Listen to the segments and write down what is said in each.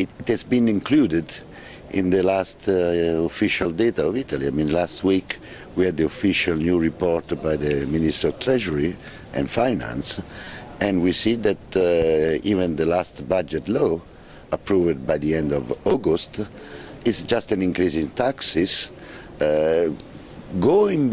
it has been included in the last official data of Italy. I mean, last week we had the official new report by the Minister of Treasury and Finance, and we see that even the last budget law, approved by the end of August, is just an increase in taxes, going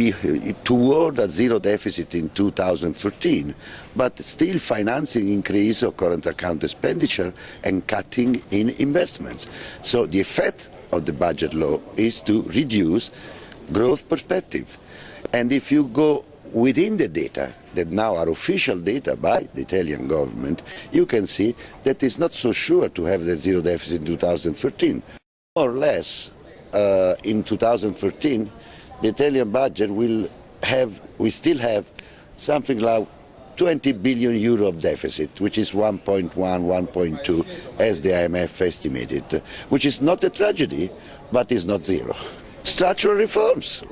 toward a zero deficit in 2013, but still financing increase of current account expenditure and cutting in investments. So the effect of the budget law is to reduce growth perspective. And if you go within the data that now are official data by the Italian government, you can see that it's not so sure to have the zero deficit in 2013. More or less, in 2013, the Italian budget we still have something like 20 billion euro of deficit, which is 1.1, 1.2, as the IMF estimated, which is not a tragedy, but is not zero. Structural reforms,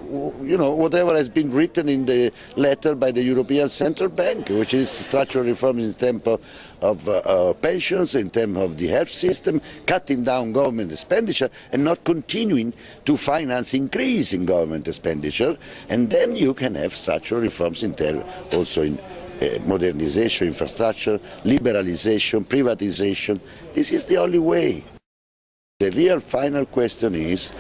you know, whatever has been written in the letter by the European Central Bank, which is structural reforms in terms of pensions, in terms of the health system, cutting down government expenditure and not continuing to finance increase in government expenditure, and then you can have structural reforms in terms also in modernization, infrastructure, liberalization, privatization. This is the only way. The real final question is,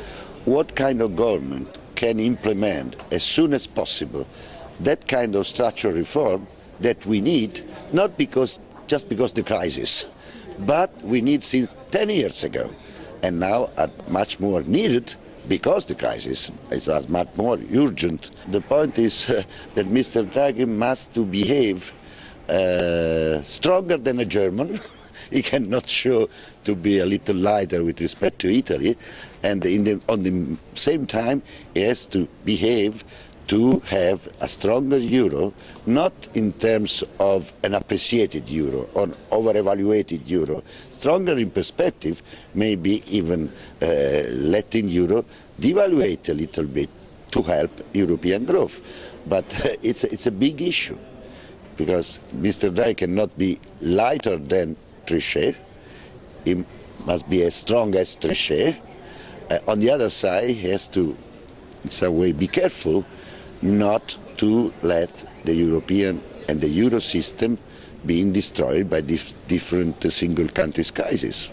what kind of government can implement as soon as possible that kind of structural reform that we need, not just because the crisis, but we need since 10 years ago, and now are much more needed because the crisis is much more urgent. The point is that Mr. Draghi must to behave stronger than a German. He cannot show to be a little lighter with respect to Italy, and on the same time he has to behave to have a stronger euro, not in terms of an appreciated euro or over-evaluated euro, stronger in perspective, maybe even letting euro devaluate a little bit to help European growth. But it's a big issue, because Mr. Draghi cannot be lighter than Trichet. He must be as strong as Trichet. On the other side, he has to, in some way, be careful not to let the European and the Euro system being destroyed by different single countries' crises.